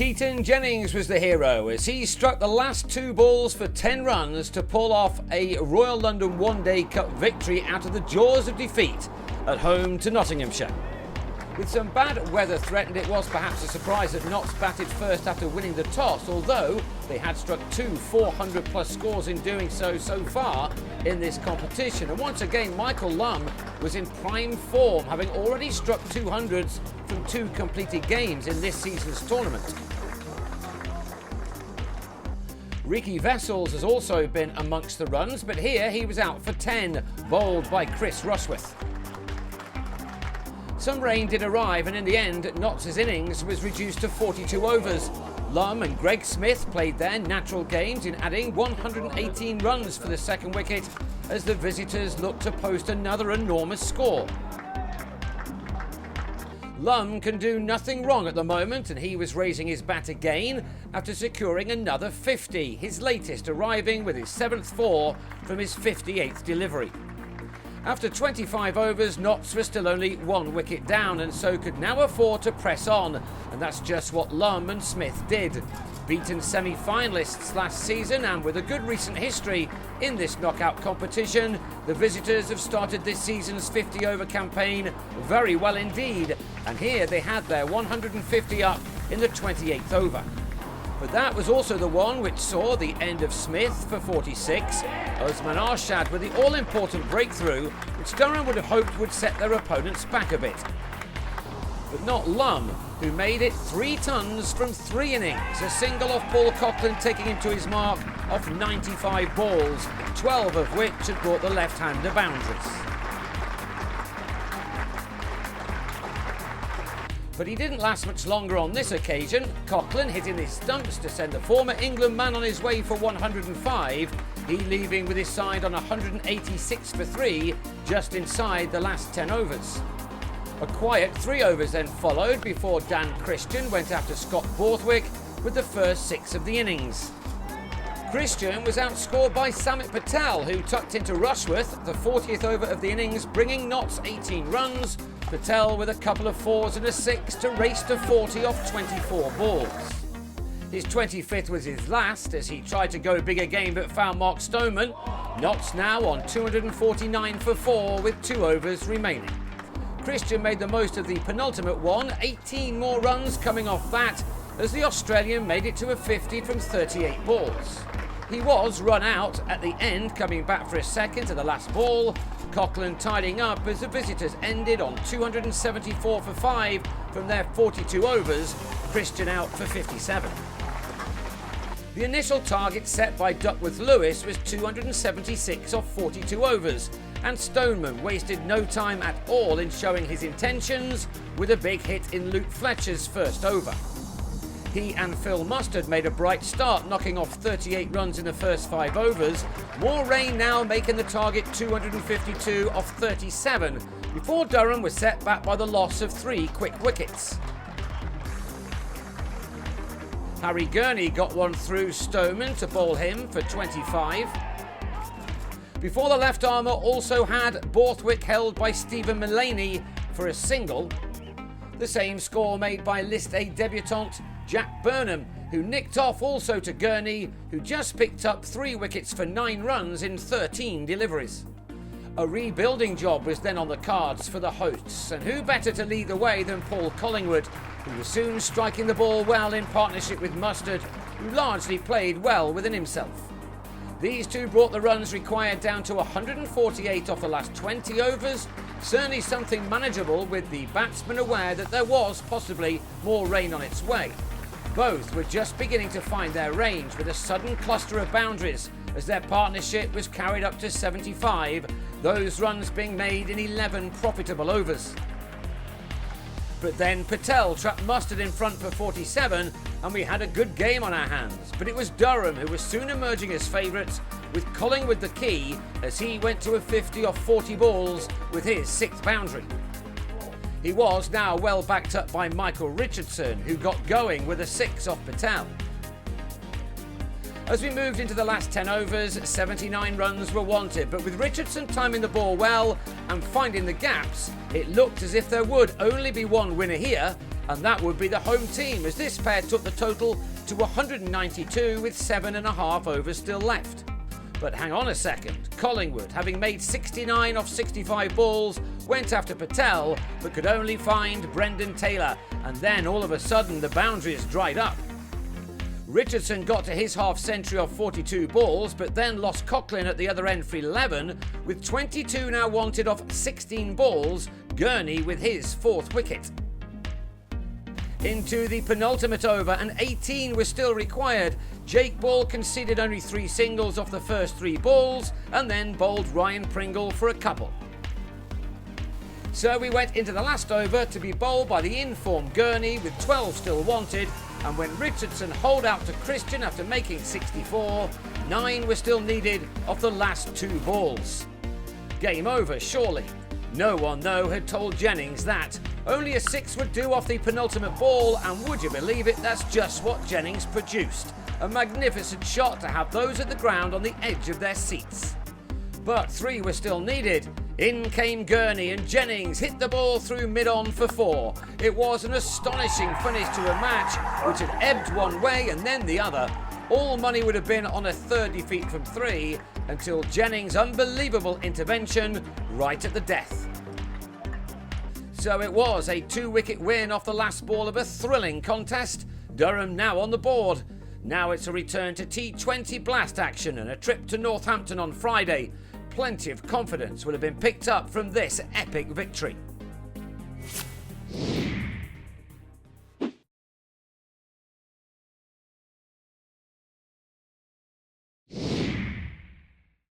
Keaton Jennings was the hero as he struck the last two balls for 10 runs to pull off a Royal London One Day Cup victory out of the jaws of defeat at home to Nottinghamshire. With some bad weather threatened, it was perhaps a surprise that Notts batted first after winning the toss, although they had struck two 400-plus scores in doing so far in this competition. And once again, Michael Lum was in prime form, having already struck 200s from 2 completed games in this season's tournament. Ricky Vessels has also been amongst the runs, but here he was out for 10, bowled by Chris Rushworth. Some rain did arrive, and in the end, Notts' innings was reduced to 42 overs. Lum and Greg Smith played their natural games in adding 118 runs for the second wicket as the visitors looked to post another enormous score. Lum can do nothing wrong at the moment, and he was raising his bat again after securing another 50, his latest arriving with his 7th 4 from his 58th delivery. After 25 overs, Notts were still only 1 wicket down and so could now afford to press on, and that's just what Lum and Smith did. Beaten semi-finalists last season and with a good recent history in this knockout competition, the visitors have started this season's 50-over campaign very well indeed, and here they had their 150 up in the 28th over. But that was also the one which saw the end of Smith for 46, Osman Arshad with the all-important breakthrough, which Durham would have hoped would set their opponents back a bit. But not Lum, who made it 3 tons from 3 innings, a single off Paul Coughlin taking him to his mark off 95 balls, 12 of which had brought the left-hander boundaries. But he didn't last much longer on this occasion. Coughlin hitting his stumps to send the former England man on his way for 105, he leaving with his side on 186 for 3, just inside the last 10 overs. A quiet 3 overs then followed before Dan Christian went after Scott Borthwick with the first 6 of the innings. Christian was outscored by Samit Patel, who tucked into Rushworth, the 40th over of the innings, bringing Notts 18 runs, Patel with a couple of 4s and a 6 to race to 40 off 24 balls. His 25th was his last as he tried to go big again but found Mark Stoneman. Notts now on 249 for 4 with 2 overs remaining. Christian made the most of the penultimate one, 18 more runs coming off that as the Australian made it to a 50 from 38 balls. He was run out at the end, coming back for a second to the last ball. Coughlin tidying up as the visitors ended on 274 for 5 from their 42 overs, Christian out for 57. The initial target set by Duckworth Lewis was 276 off 42 overs, and Stoneman wasted no time at all in showing his intentions with a big hit in Luke Fletcher's first over. He and Phil Mustard made a bright start, knocking off 38 runs in the first 5 overs. More rain now making the target 252 off 37, before Durham was set back by the loss of 3 quick wickets. Harry Gurney got one through Stoneman to bowl him for 25. Before the left armour also had Borthwick held by Stephen Mullaney for a single. The same score made by List A debutant Jack Burnham, who nicked off also to Gurney, who just picked up 3 wickets for 9 runs in 13 deliveries. A rebuilding job was then on the cards for the hosts, and who better to lead the way than Paul Collingwood, who was soon striking the ball well in partnership with Mustard, who largely played well within himself. These two brought the runs required down to 148 off the last 20 overs, certainly something manageable with the batsmen aware that there was possibly more rain on its way. Both were just beginning to find their range with a sudden cluster of boundaries as their partnership was carried up to 75, those runs being made in 11 profitable overs. But then Patel trapped Mustard in front for 47 and we had a good game on our hands. But it was Durham who was soon emerging as favourites, with Collingwood the key as he went to a 50 off 40 balls with his 6th boundary. He was now well backed up by Michael Richardson, who got going with a 6 off Patel. As we moved into the last 10 overs, 79 runs were wanted, but with Richardson timing the ball well and finding the gaps, it looked as if there would only be one winner here, and that would be the home team, as this pair took the total to 192 with 7.5 overs still left. But hang on a second, Collingwood, having made 69 off 65 balls, went after Patel but could only find Brendan Taylor, and then all of a sudden the boundaries dried up. Richardson got to his half-century off 42 balls, but then lost Coughlin at the other end for 11, with 22 now wanted off 16 balls, Gurney with his 4th wicket. Into the penultimate over, and 18 was still required. Jake Ball conceded only 3 singles off the first 3 balls, and then bowled Ryan Pringle for a couple. So we went into the last over to be bowled by the informed Gurney with 12 still wanted, and when Richardson holed out to Christian after making 64, 9 were still needed off the last 2 balls. Game over, surely. No one, though, had told Jennings that. Only a 6 would do off the penultimate ball, and would you believe it, that's just what Jennings produced. A magnificent shot to have those at the ground on the edge of their seats. But 3 were still needed. In came Gurney, and Jennings hit the ball through mid-on for 4. It was an astonishing finish to a match which had ebbed one way and then the other. All money would have been on a 3rd defeat from 3 until Jennings' unbelievable intervention right at the death. So it was a 2-wicket win off the last ball of a thrilling contest. Durham now on the board. Now it's a return to T20 blast action and a trip to Northampton on Friday. Plenty of confidence will have been picked up from this epic victory.